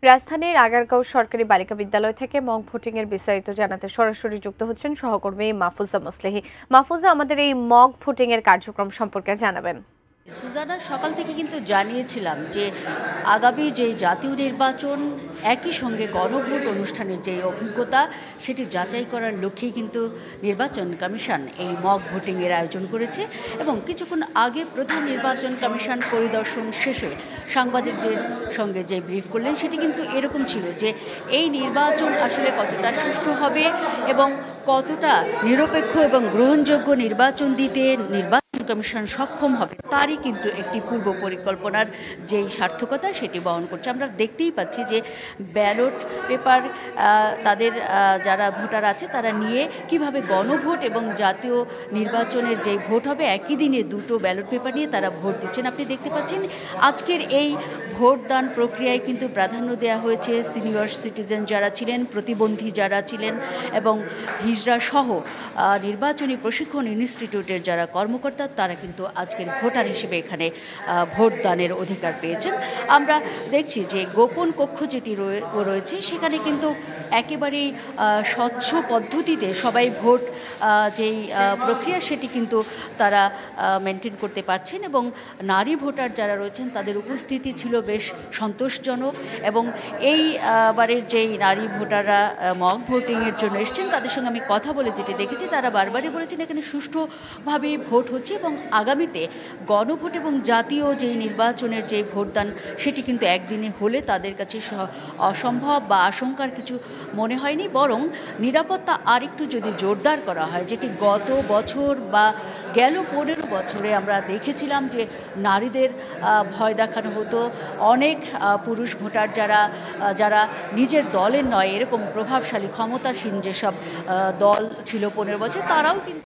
রাজধানীর আগারগাঁও সরকারি বালিকা বিদ্যালয় থেকে মক ভোটিং এর বিস্তারিত জানাতে সরাসরি যুক্ত হচ্ছেন সহকর্মী মাহফুজা মুসলিহি। মাহফুজা, আমাদের এই মক ভোটিং এর কার্যক্রম সম্পর্কে জানাবেন। সুজানা, সকাল থেকে কিন্তু জানিয়েছিলাম যে আগামী যে জাতীয় নির্বাচন একই সঙ্গে গণভোট অনুষ্ঠানের যে অভিজ্ঞতা সেটি যাচাই করার লক্ষ্যেই কিন্তু নির্বাচন কমিশন এই মক ভোটিংয়ের আয়োজন করেছে এবং কিছুক্ষণ আগে প্রধান নির্বাচন কমিশন পরিদর্শন শেষে সাংবাদিকদের সঙ্গে যে ব্রিফ করলেন সেটি কিন্তু এরকম ছিল যে এই নির্বাচন আসলে কতটা সুষ্ঠু হবে এবং কতটা নিরপেক্ষ এবং গ্রহণযোগ্য নির্বাচন দিতে নির্বাচন কমিশন সক্ষম হবে তারই কিন্তু একটি পূর্ব পরিকল্পনার যেই সার্থকতা সেটি বহন করছে। আমরা দেখতেই পাচ্ছি যে ব্যালট পেপার তাদের যারা ভোটার আছে তারা নিয়ে কিভাবে গণভোট এবং জাতীয় নির্বাচনের যেই ভোট হবে একই দিনে দুটো ব্যালট পেপার নিয়ে তারা ভোট দিচ্ছেন। আপনি দেখতে পাচ্ছেন আজকের এই ভোটদান প্রক্রিয়ায় কিন্তু প্রাধান্য দেওয়া হয়েছে সিনিয়র সিটিজেন যারা ছিলেন, প্রতিবন্ধী যারা ছিলেন এবং হিজড়া সহ নির্বাচনী প্রশিক্ষণ ইনস্টিটিউটের যারা কর্মকর্তা তারা কিন্তু আজকের ভোটার হিসেবে এখানে ভোটদানের অধিকার পেয়েছেন। আমরা দেখছি যে গোপন কক্ষ যেটি রয়েছে সেখানে কিন্তু একেবারেই স্বচ্ছ পদ্ধতিতে সবাই ভোট যেই প্রক্রিয়া সেটি কিন্তু তারা মেনটেন করতে পারছেন এবং নারী ভোটার যারা রয়েছেন তাদের উপস্থিতি ছিল বেশ সন্তোষজনক এবং এই বারের যেই নারী ভোটাররা মক ভোটিংয়ের জন্য এসছেন তাদের সঙ্গে আমি কথা বলে যেটি দেখেছি তারা বারবারই বলেছেন এখানে সুষ্ঠুভাবে ভোট হচ্ছে এবং আগামীতে গণভোট এবং জাতীয় যেই নির্বাচনের যে ভোটদান সেটি কিন্তু একদিনে হলে তাদের কাছে অসম্ভব বা আশঙ্কার কিছু মনে হয়নি, বরং নিরাপত্তা আরেকটু যদি জোরদার করা হয়, যেটি গত বছর বা গেল 15 বছরে আমরা দেখেছিলাম যে নারীদের ভয় দেখানো হতো। অনেক পুরুষ ভোটার যারা নিজের দলের নয় এরকম প্রভাবশালী ক্ষমতাসীন যেসব দল ছিল 15 বছর তারাও কিন্তু